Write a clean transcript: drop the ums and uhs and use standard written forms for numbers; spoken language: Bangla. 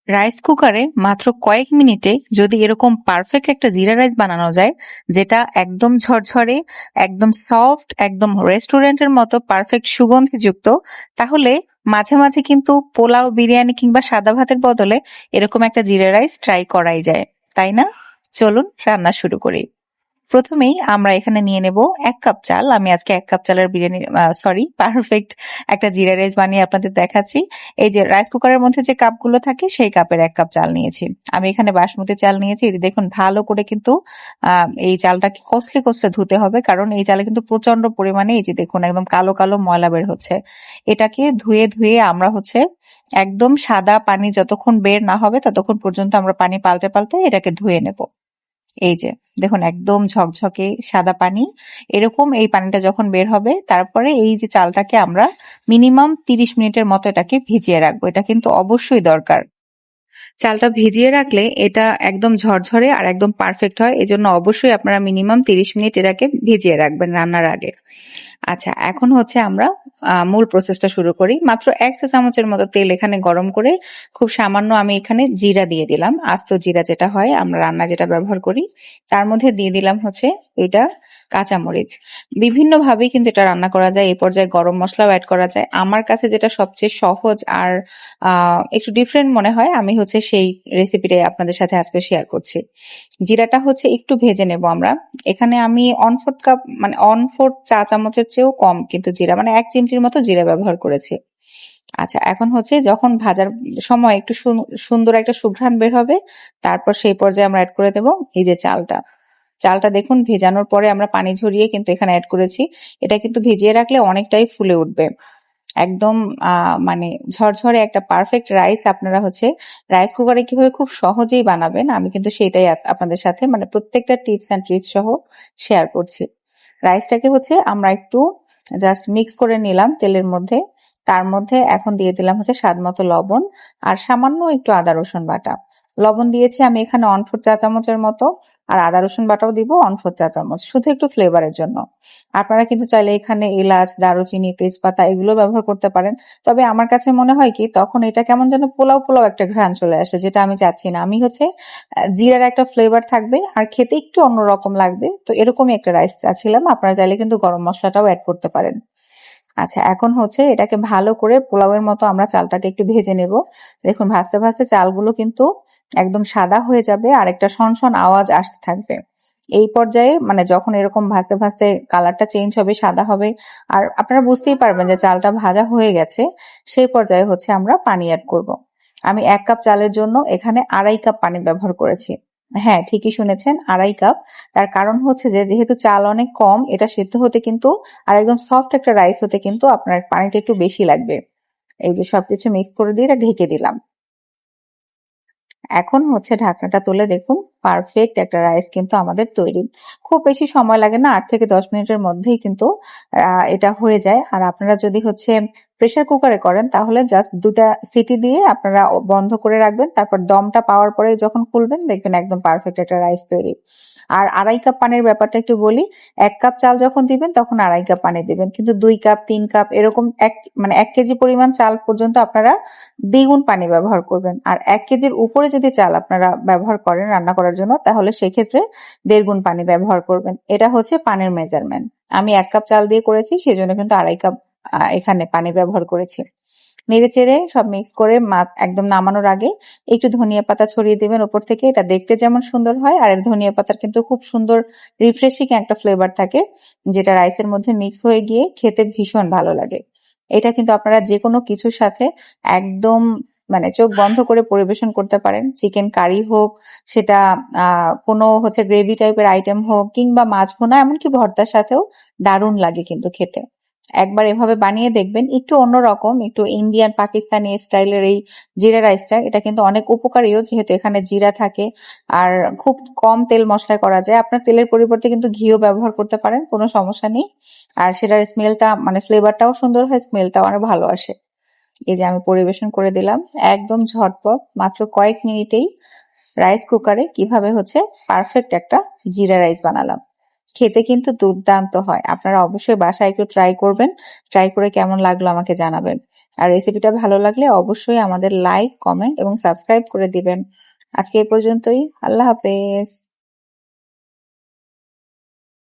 রাইস কুকারে মাত্র কয়েক মিনিটে যদি এরকম পারফেক্ট একটা জিরা রাইস বানানো যায়, যেটা একদম ঝরঝরে, একদম সফট, একদম রেস্টুরেন্টের মতো পারফেক্ট সুগন্ধিযুক্ত, তাহলে মাঝে মাঝে কিন্তু পোলাও, বিরিয়ানি কিংবা সাদা ভাতের বদলে এরকম একটা জিরা রাইস ট্রাই করাই যায়, তাই না? চলুন রান্না শুরু করি। প্রথমেই আমরা এখানে নিয়ে নেব ১ কাপ চাল। আমি আজকে ১ কাপ চালের বিরিয়ানি পারফেক্ট একটা জিরা রাইস বানিয়ে আপনাদের দেখাচ্ছি। এই যে রাইস কুকারের মধ্যে যে কাপগুলো থাকে সেই কাপের ১ কাপ চাল নিয়েছি। আমি এখানে বাসমতি চাল নিয়েছি। এই যে দেখুন ভালো করে কিন্তু এই চালটাকে কষলে কষলে ধুতে হবে, কারণ এই চালে কিন্তু প্রচন্ড পরিমাণে এই যে দেখুন একদম কালো কালো ময়লা বের হচ্ছে। এটাকে ধুয়ে ধুয়ে আমরা হচ্ছে একদম সাদা পানি যতক্ষণ বের না হবে ততক্ষণ পর্যন্ত আমরা পানি পাল্টে পাল্টে এটাকে ধুয়ে নেব। এই যে দেখুন একদম ঝকঝকে সাদা পানি। এরকম এই পানিটা যখন বের হবে তারপরে এই যে চালটাকে আমরা মিনিমাম ৩০ মিনিটের মতো এটাকে ভিজিয়ে রাখবো। এটা কিন্তু অবশ্যই দরকার। চালটা ভিজিয়ে রাখলে এটা একদম ঝরঝরে আর একদম পারফেক্ট হয়। এজন্য অবশ্যই আপনারা মিনিমাম ৩০ মিনিট এটাকে ভিজিয়ে রাখবেন রান্নার আগে। আচ্ছা, এখন হচ্ছে আমরা মূল প্রসেসটা শুরু করি। মাত্র ১ চা চামচের মতো তেল এখানে গরম করে খুব সামান্য আমি এখানে জিরা দিয়ে দিলাম। আস্ত জিরা যেটা হয় আমরা রান্নায় যেটা ব্যবহার করি। তার মধ্যে দিয়ে দিলাম হচ্ছে এটা কাঁচামরিচ। বিভিন্নভাবেই কিন্তু এটা রান্না করা যায়। এই পর্যায়ে গরম মসলাও এড করা যায়। আমার কাছে যেটা সবচেয়ে সহজ আর একটু ডিফারেন্ট মনে হয়, আমি হচ্ছে সেই রেসিপিটাই আপনাদের সাথে আজকে শেয়ার করছি। জিরাটা হচ্ছে একটু ভেজে নেব আমরা। এখানে আমি 1/4 কাপ মানে 1/4 চা চামচের চেয়েও কম কিন্তু জিরা, মানে ১ চিমটির মতো জিরা ব্যবহার করেছি। আচ্ছা, এখন হচ্ছে যখন ভাজার সময় একটু সুন্দর একটা সুঘ্রাণ বের হবে, তারপর সেই পর্যায়ে আমরা এড করে দেব এই যে চালটা। চালটা দেখুন ভেজানোর পরে আমরা পানি ঝরিয়ে কিন্তু এখানে এড করেছি। এটা কিন্তু ভিজিয়ে রাখলে অনেকটাই ফুলে উঠবে। একদম মানে ঝরঝরে একটা পারফেক্ট রাইস আপনারা হচ্ছে রাইস কুকারে কিভাবে খুব সহজেই বানাবেন, আমি কিন্তু সেটাই আপনাদের সাথে মানে প্রত্যেকটা টিপস এন্ড ট্রিক্স সহ শেয়ার করছি। রাইসটাকে হচ্ছে আমরা একটু জাস্ট মিক্স করে নিলাম তেলের মধ্যে। তার মধ্যে এখন দিয়ে দিলাম হচ্ছে স্বাদ মতো লবণ আর সামান্য একটু আদা রসুন বাটা। লবণ দিয়েছি আমি এখানে 1/4 চা চামচের মতো, আর আদা রসুন বাটাও দিব 1/4 চা চামচ, শুধু একটু ফ্লেভারের জন্য। আপনারা কিন্তু চাইলে এখানে এলাচ, দারুচিনি, তেজপাতা এগুলো ব্যবহার করতে পারেন। তবে আমার কাছে মনে হয় কি তখন এটা কেমন যেন পোলাও পোলাও একটা ঘ্রাণ চলে আসে, যেটা আমি চাচ্ছি না। আমি হচ্ছে জিরার একটা ফ্লেভার থাকবে আর খেতে একটু অন্যরকম লাগবে। তো এরকমই একটা রাইস চাচ্ছিলাম। আপনারা চাইলে কিন্তু গরম মসলাটাও এড করতে পারেন। আচ্ছা, এখন হচ্ছে এটাকে ভালো করে পোলাওয়ের মতো আমরা চালটাকে একটু ভেজে নেব। দেখুন ভাজতে ভাজতে চালগুলো কিন্তু একদম সাদা হয়ে যাবে আর একটা শনশন আওয়াজ আসতে থাকবে। এই পর্যায়ে মানে যখন এরকম ভাজতে ভাজতে কালারটা চেঞ্জ হবে, সাদা হবে, আর আপনারা বুঝতেই পারবেন যে চালটা ভাজা হয়ে গেছে, সেই পর্যায়ে হচ্ছে আমরা পানি এড করব। আমি ১ কাপ চালের জন্য এখানে ২.৫ কাপ পানি ব্যবহার করেছি। হ্যাঁ, ঠিকই শুনেছেন, ২.৫ কাপ। তার কারণ হচ্ছে যে যেহেতু চাল অনেক কম, এটা সেদ্ধ হতে কিন্তু আর একদম সফট একটা রাইস হতে কিন্তু আপনার পানিটা একটু বেশি লাগবে। এই যে সবকিছু মিক্স করে দিয়ে এটা ঢেকে দিলাম। এখন হচ্ছে ঢাকনাটা তুলে দেখুন পারফেক্ট একটা রাইস কিন্তু আমাদের তৈরি। খুব বেশি সময় লাগে না, ৮ থেকে ১০ মিনিটের মধ্যেই কিন্তু এটা হয়ে যায়। আর আপনারা যদি হচ্ছে প্রেসার কুকারে করেন তাহলে জাস্ট ২ টা সিটি দিয়ে আপনারা বন্ধ করে রাখবেন। তারপর দমটা পাওয়ার পরে যখন খুলবেন দেখবেন একদম পারফেক্ট একটা রাইস তৈরি। আর ২.৫ কাপ পানির ব্যাপারটা একটু বলি। ১ কাপ চাল যখন দিবেন তখন ২.৫ কাপ পানি দিবেন। কিন্তু ২ কাপ, ৩ কাপ এরকম মানে ১ কেজি পরিমাণ চাল পর্যন্ত আপনারা দ্বিগুণ পানি ব্যবহার করবেন। আর ১ কেজির উপরে যদি চাল আপনারা ব্যবহার করেন রান্না করার জন্য তাহলে সেক্ষেত্রে ১.৫ গুণ পানি ব্যবহার করবেন। এটা হচ্ছে পানির মেজারমেন্ট। আমি ১ কাপ চাল দিয়ে করেছি সেজন্য কিন্তু ২.৫ কাপ এখানে পানি ব্যবহার করেছি। নেড়েচেড়ে সব মিক্স করে একদম নামানোর আগে একটু ধনিয়া পাতা ছড়িয়ে দিবেন উপর থেকে। এটা দেখতে যেমন সুন্দর হয় আর এর ধনিয়া পাতার কিন্তু খুব সুন্দর রিফ্রেশিং একটা ফ্লেভার থাকে, যেটা রাইসের মধ্যে মিক্স হয়ে গিয়ে খেতে ভীষণ ভালো লাগে। এটা কিন্তু আপনারা যেকোনো কিছুর সাথে একদম মানে চোখ বন্ধ করে পরিবেশন করতে পারেন। চিকেন কারি হোক, সেটা কোনো হচ্ছে গ্রেভি টাইপের আইটেম হোক, কিংবা মাছ ভুনা, এমনকি ভর্তার সাথেও দারুণ লাগে কিন্তু খেতে। একবার এভাবে বানিয়ে দেখবেন, একটু অন্যরকম, একটু ইন্ডিয়ান পাকিস্তানি স্টাইলের এই জিরা রাইসটা, এটা কিন্তু অনেক উপকারীও যেহেতু এখানে জিরা থাকে আর খুব কম তেল মশলায় করা যায়। আপনার তেলের পরিবর্তে কিন্তু ঘিও ব্যবহার করতে পারেন, কোনো সমস্যা নেই। আর সেটার স্মেলটা মানে ফ্লেভারটাও সুন্দর হয়, স্মেলটাও অনেক ভালো আসে। এই যে আমি পরিবেশন করে দিলাম একদম ঝটপট মাত্র কয়েক মিনিটেই রাইস কুকারে কিভাবে হচ্ছে পারফেক্ট একটা জিরা রাইস বানালাম। খেতে কিন্তু দুর্দান্ত হয়। আপনারা অবশ্যই বাসায় একটু ট্রাই করবেন। ট্রাই করে কেমন লাগলো আমাকে জানাবেন। আর রেসিপিটা ভালো লাগলে অবশ্যই আমাদের লাইক, কমেন্ট এবং সাবস্ক্রাইব করে দিবেন। আজকে এই পর্যন্তই। আল্লাহ হাফেজ।